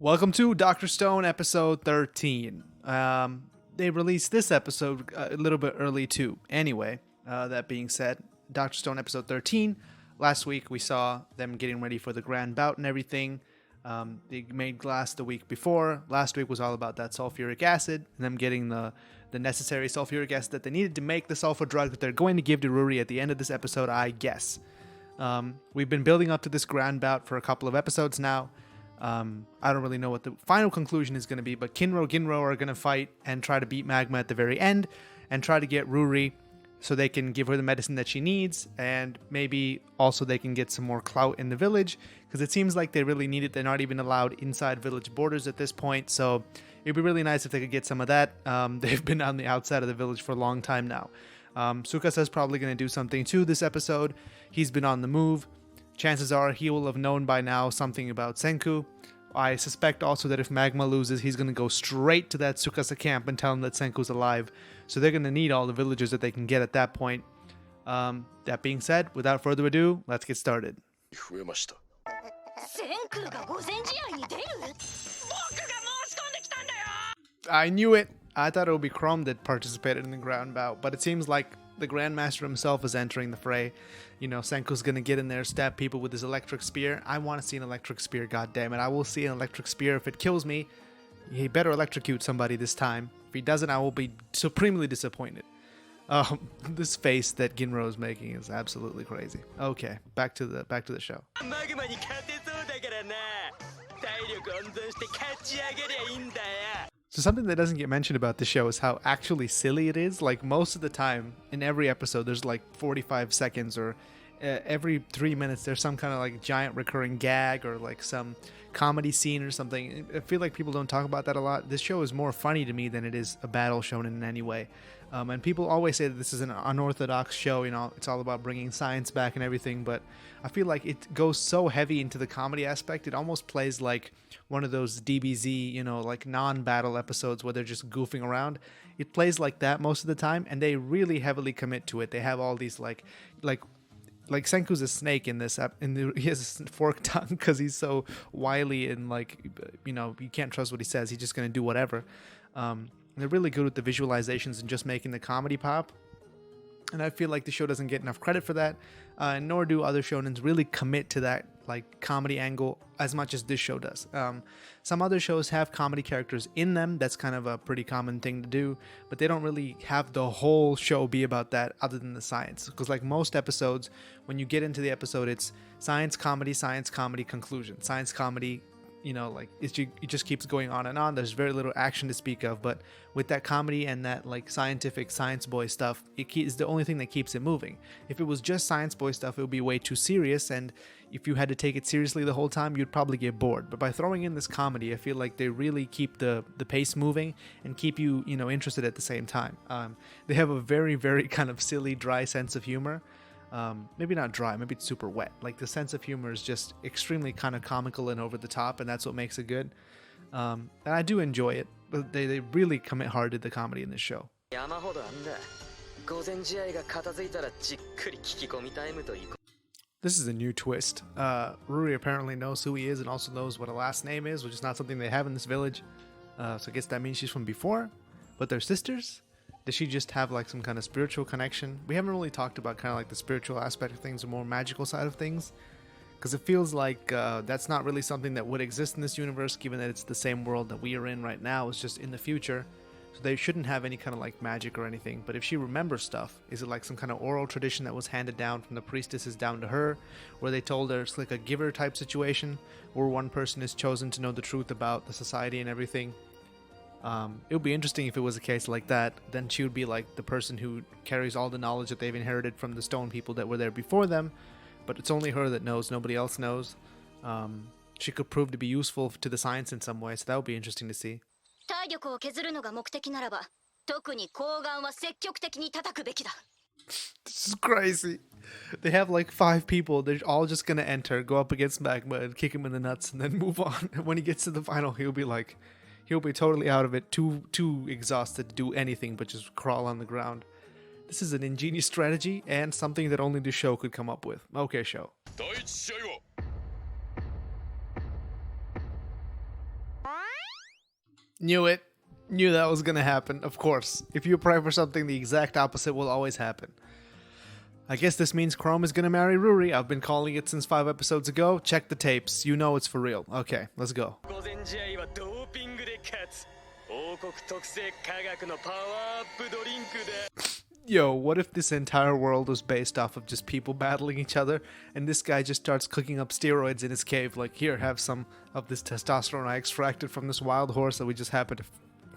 Welcome to Dr. Stone episode 13. They released this episode a little bit early too. Anyway, that being said, Dr. Stone episode 13. Last week we saw them getting ready for the grand bout and everything. They made glass the week before. Last week was all about that sulfuric acid and them getting the necessary sulfuric acid that they needed to make the sulfur drug that they're going to give to Ruri at the end of this episode, I guess. We've been building up to this grand bout for a couple of episodes now. I don't really know what the final conclusion is going to be, but Ginro are going to fight and try to beat Magma at the very end and try to get Ruri so they can give her the medicine that she needs, and maybe also they can get some more clout in the village, because it seems like they really need it. They're not even allowed inside village borders at this point, so it'd be really nice if they could get some of that. They've been on the outside of the village for a long time now. Sukasa's probably going to do something too this episode. He's been on the move. Chances are he will have known by now something about Senku. I suspect also that if Magma loses, he's going to go straight to that Tsukasa camp and tell him that Senku's alive. So they're going to need all the villagers that they can get at that point. That being said, without further ado, let's get started. I knew it! I thought it would be Chrome that participated in the ground bout, but it seems like the Grandmaster himself is entering the fray. You know, Senku's gonna get in there, stab people with his electric spear. I want to see an electric spear, goddammit. I will see an electric spear if it kills me. He better electrocute somebody this time. If he doesn't, I will be supremely disappointed. This face that Ginro is making is absolutely crazy. Okay, back to the show. So something that doesn't get mentioned about the show is how actually silly it is. Like, most of the time, in every episode, there's like 45 seconds or every 3 minutes, there's some kind of like giant recurring gag or like some comedy scene or something. I feel like people don't talk about that a lot. This show is more funny to me than it is a battle shonen in any way. And people always say that this is an unorthodox show, you know, it's all about bringing science back and everything, but I feel like it goes so heavy into the comedy aspect, it almost plays like one of those DBZ, you know, like non-battle episodes where they're just goofing around. It plays like that most of the time, and they really heavily commit to it. They have all these like Senku's a snake in this he has a forked tongue because he's so wily and, like, you know, you can't trust what he says. He's just going to do whatever. They're really good with the visualizations and just making the comedy pop. And I feel like the show doesn't get enough credit for that, nor do other shonens really commit to that like comedy angle as much as this show does. Some other shows have comedy characters in them. That's kind of a pretty common thing to do, but they don't really have the whole show be about that other than the science. Because like most episodes, when you get into the episode, it's science, comedy, conclusion, science, comedy. You know, like it just keeps going on and on. There's very little action to speak of, but with that comedy and that like scientific science boy stuff, it is the only thing that keeps it moving. If it was just science boy stuff, it would be way too serious, and if you had to take it seriously the whole time, you'd probably get bored. But by throwing in this comedy, I feel like they really keep the pace moving and keep you know, interested at the same time. They have a very, very kind of silly, dry sense of humor. Maybe not dry, maybe it's super wet. Like, the sense of humor is just extremely kind of comical and over the top, and that's what makes it good. And I do enjoy it, but they really commit hard to the comedy in this show. This is a new twist. Ruri apparently knows who he is and also knows what a last name is, which is not something they have in this village. So I guess that means she's from before, but they're sisters? Does she just have like some kind of spiritual connection? We haven't really talked about kind of like the spiritual aspect of things, the more magical side of things, because it feels like that's not really something that would exist in this universe, given that it's the same world that we are in right now. It's just in the future, so they shouldn't have any kind of like magic or anything. But if she remembers stuff, is it like some kind of oral tradition that was handed down from the priestesses down to her, where they told her it's like a giver type situation, where one person is chosen to know the truth about the society and everything? It would be interesting if it was a case like that. Then she would be like the person who carries all the knowledge that they've inherited from the stone people that were there before them, but it's only her that knows, nobody else knows. She could prove to be useful to the science in some way, so that would be interesting to see. This is crazy. They have like 5 people. They're all just gonna enter, go up against Magma and kick him in the nuts and then move on. And when he gets to the final, he'll be totally out of it, too exhausted to do anything but just crawl on the ground. This is an ingenious strategy and something that only the show could come up with. Okay, show. Knew it. Knew that was gonna happen, of course. If you pray for something, the exact opposite will always happen. I guess this means Chrome is gonna marry Ruri. I've been calling it since 5 episodes ago. Check the tapes. You know it's for real. Okay, let's go. Yo, what if this entire world was based off of just people battling each other, and this guy just starts cooking up steroids in his cave, like, here, have some of this testosterone I extracted from this wild horse that we just happened to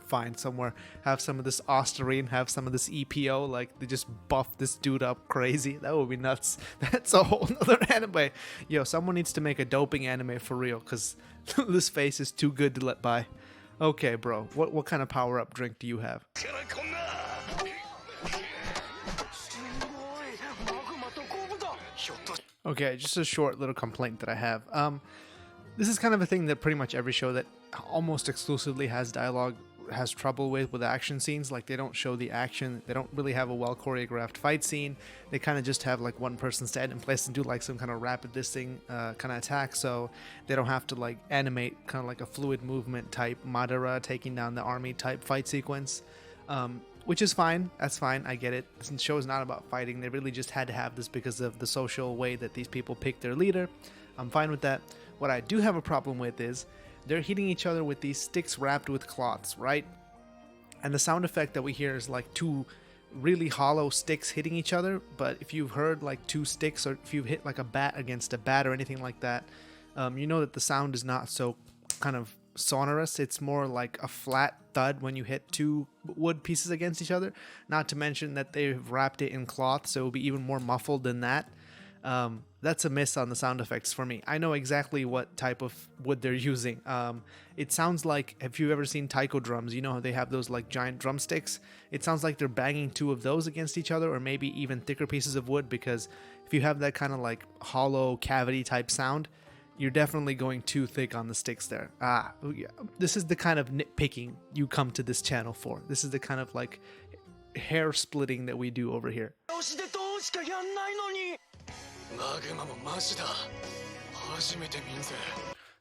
find somewhere, have some of this Osterine, have some of this EPO, like, they just buff this dude up crazy. That would be nuts. That's a whole nother anime. Yo, someone needs to make a doping anime for real, because this face is too good to let by. Okay, bro, what kind of power-up drink do you have? Okay, just a short little complaint that I have. This is kind of a thing that pretty much every show that almost exclusively has dialogue has trouble with action scenes. Like, they don't show the action. They don't really have a well choreographed fight scene. They kind of just have like one person stand in place and do like some kind of rapid kind of attack, so they don't have to like animate kind of like a fluid movement type Madara taking down the army type fight sequence. Which is fine. That's fine. I get it. This show is not about fighting. They really just had to have this because of the social way that these people pick their leader. I'm fine with that. What I do have a problem with is they're hitting each other with these sticks wrapped with cloths, right? And the sound effect that we hear is like two really hollow sticks hitting each other. But if you've heard like two sticks, or if you've hit like a bat against a bat or anything like that, you know that the sound is not so kind of sonorous. It's more like a flat thud when you hit two wood pieces against each other. Not to mention that they've wrapped it in cloth, so it'll be even more muffled than that. That's a miss on the sound effects for me. I know exactly what type of wood they're using. It sounds like, have you ever seen taiko drums? You know how they have those like giant drumsticks? It sounds like they're banging two of those against each other, or maybe even thicker pieces of wood, because if you have that kind of like hollow cavity type sound, you're definitely going too thick on the sticks there. This is the kind of nitpicking you come to this channel for. This is the kind of like hair splitting that we do over here.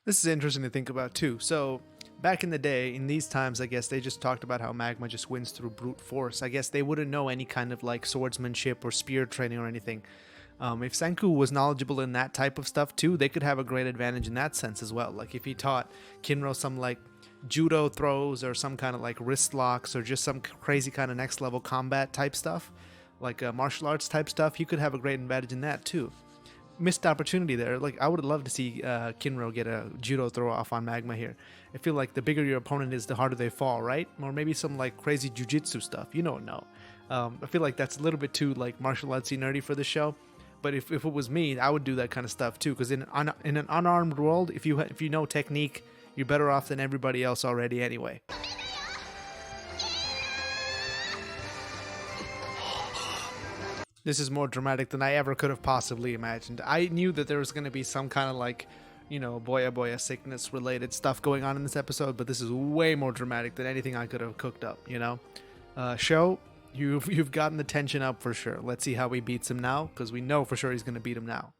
This is interesting to think about too. So back in the day, in these times, I guess they just talked about how magma just wins through brute force. I guess they wouldn't know any kind of like swordsmanship or spear training or anything. If Senku was knowledgeable in that type of stuff too, they could have a great advantage in that sense as well. Like if he taught Kinro some like judo throws or some kind of like wrist locks or just some crazy kind of next level combat type stuff, like martial arts type stuff, he could have a great advantage in that too. Missed opportunity there. Like, I would love to see Kinro get a judo throw off on Magma here. I feel like the bigger your opponent is, the harder they fall, right? Or maybe some like crazy jujitsu stuff. You don't know. I feel like that's a little bit too like martial artsy nerdy for the show. But if it was me, I would do that kind of stuff too. Because in an unarmed world, if you know technique, you're better off than everybody else already anyway. This is more dramatic than I ever could have possibly imagined. I knew that there was going to be some kind of like, boya boya sickness related stuff going on in this episode, but this is way more dramatic than anything I could have cooked up, Show, you've gotten the tension up for sure. Let's see how he beats him now, because we know for sure he's going to beat him now.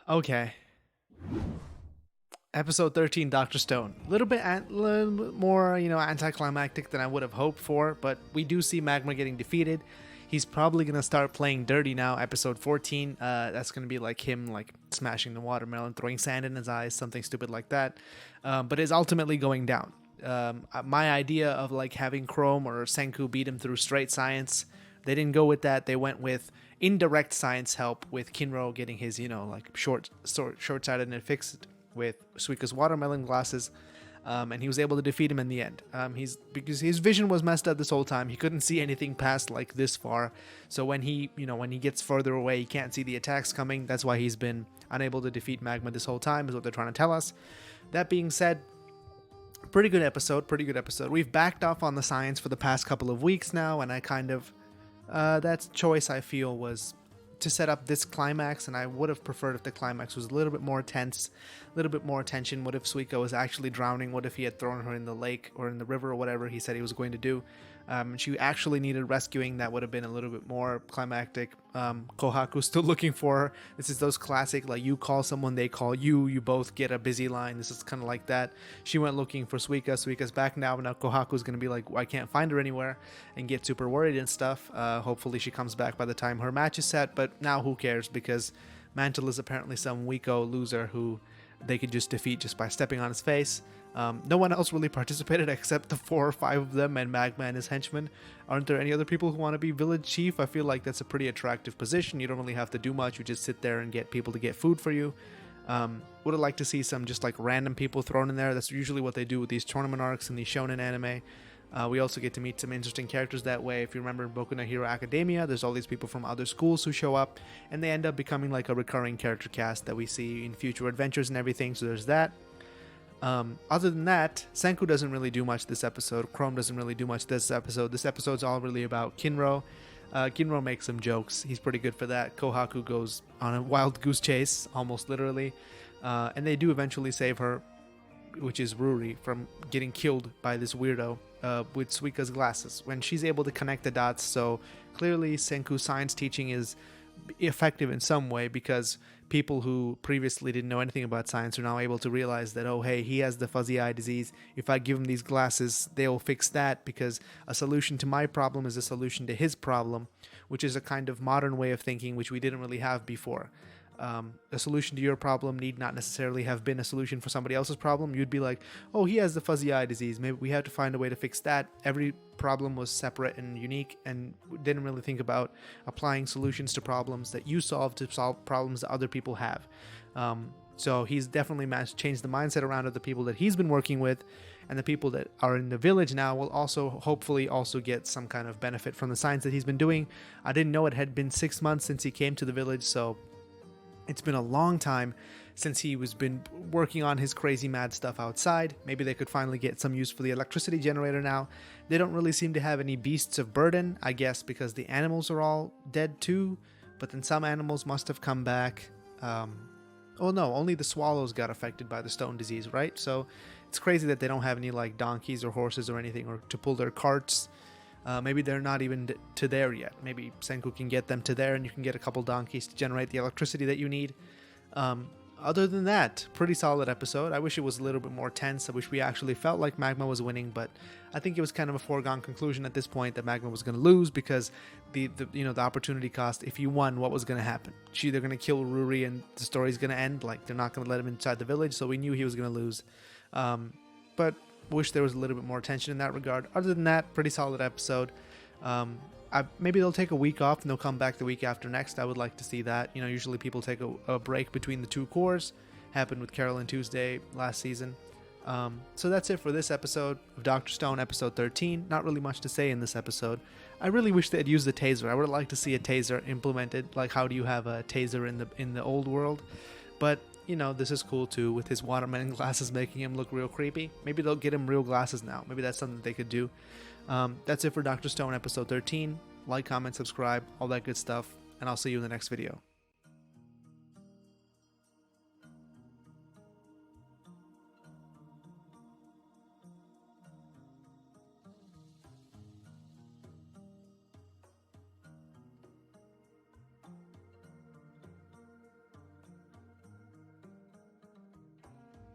Okay. Episode 13, Dr. Stone. A little bit more, anticlimactic than I would have hoped for, but we do see Magma getting defeated. He's probably going to start playing dirty now. Episode 14, that's going to be like him like smashing the watermelon, throwing sand in his eyes, something stupid like that. But is ultimately going down. My idea of like having Chrome or Senku beat him through straight science, they didn't go with that. They went with indirect science help, with Kinro getting his, like short-sighted fixed with Suika's watermelon glasses, and he was able to defeat him in the end. Because his vision was messed up this whole time. He couldn't see anything past like this far. So when he gets further away, he can't see the attacks coming. That's why he's been unable to defeat Magma this whole time, is what they're trying to tell us. That being said, pretty good episode. We've backed off on the science for the past couple of weeks now, and I kind of that choice I feel was to set up this climax, and I would have preferred if the climax was a little bit more tense, a little bit more tension. What if Suika was actually drowning? What if he had thrown her in the lake or in the river or whatever he said he was going to do? She actually needed rescuing. That would have been a little bit more climactic. Kohaku's still looking for her. This is those classic, like, you call someone, they call you. You both get a busy line. This is kind of like that. She went looking for Suika. Suika's back now. Now Kohaku's going to be like, I can't find her anywhere, and get super worried and stuff. Hopefully she comes back by the time her match is set. But now who cares, because Mantle is apparently some weako loser who they could just defeat just by stepping on his face. No one else really participated except the 4 or 5 of them and Magma and his henchmen. Aren't there any other people who want to be village chief? I feel like that's a pretty attractive position. You don't really have to do much. You just sit there and get people to get food for you. Would have liked to see some just like random people thrown in there. That's usually what they do with these tournament arcs in the shonen anime. We also get to meet some interesting characters that way. If you remember Boku no Hero Academia, there's all these people from other schools who show up, and they end up becoming like a recurring character cast that we see in future adventures and everything, so there's that. Other than that, Senku doesn't really do much this episode. Chrome doesn't really do much this episode. This episode's all really about Kinro. Kinro makes some jokes. He's pretty good for that. Kohaku goes on a wild goose chase, almost literally. And they do eventually save her, which is Ruri, from getting killed by this weirdo with Suika's glasses. When she's able to connect the dots, so clearly Senku's science teaching is effective in some way, because people who previously didn't know anything about science are now able to realize that, oh hey, he has the fuzzy eye disease. If I give him these glasses, they'll fix that, because a solution to my problem is a solution to his problem, which is a kind of modern way of thinking which we didn't really have before. A solution to your problem need not necessarily have been a solution for somebody else's problem. You'd be like, oh, he has the fuzzy eye disease, maybe we have to find a way to fix that. Every problem was separate and unique, and didn't really think about applying solutions to problems that you solve to solve problems that other people have. So he's definitely managed to change the mindset around of the people that he's been working with, and the people that are in the village now will also hopefully also get some kind of benefit from the science that he's been doing. I didn't know it had been 6 months since he came to the village, so it's been a long time since he was been working on his crazy mad stuff outside. Maybe they could finally get some use for the electricity generator now. They don't really seem to have any beasts of burden, I guess because the animals are all dead too, but then some animals must have come back. Oh no, only the swallows got affected by the stone disease, right? So it's crazy that they don't have any like donkeys or horses or anything, or to pull their carts. Maybe they're not even to there yet. Maybe Senku can get them to there, and you can get a couple donkeys to generate the electricity that you need. Other than that, pretty solid episode. I wish it was a little bit more tense. I wish we actually felt like Magma was winning, but I think it was kind of a foregone conclusion at this point that Magma was going to lose, because the opportunity cost. If you won, what was going to happen? They're going to kill Ruri and the story's going to end. Like, they're not going to let him inside the village, so we knew he was going to lose. But wish there was a little bit more tension in that regard. Other than that, pretty solid episode. Maybe they'll take a week off and they'll come back the week after next. I would like to see that. Usually people take a break between the 2 cores. Happened with Carol and Tuesday last season. So that's it for this episode of Dr. Stone, episode 13. Not really much to say in this episode. I really wish they'd used the taser. I would like to see a taser implemented. Like, how do you have a taser in the old world? But this is cool too, with his watermelon glasses making him look real creepy. Maybe they'll get him real glasses now. Maybe that's something they could do. That's it for Dr. Stone episode 13. Like, comment, subscribe, all that good stuff, and I'll see you in the next video.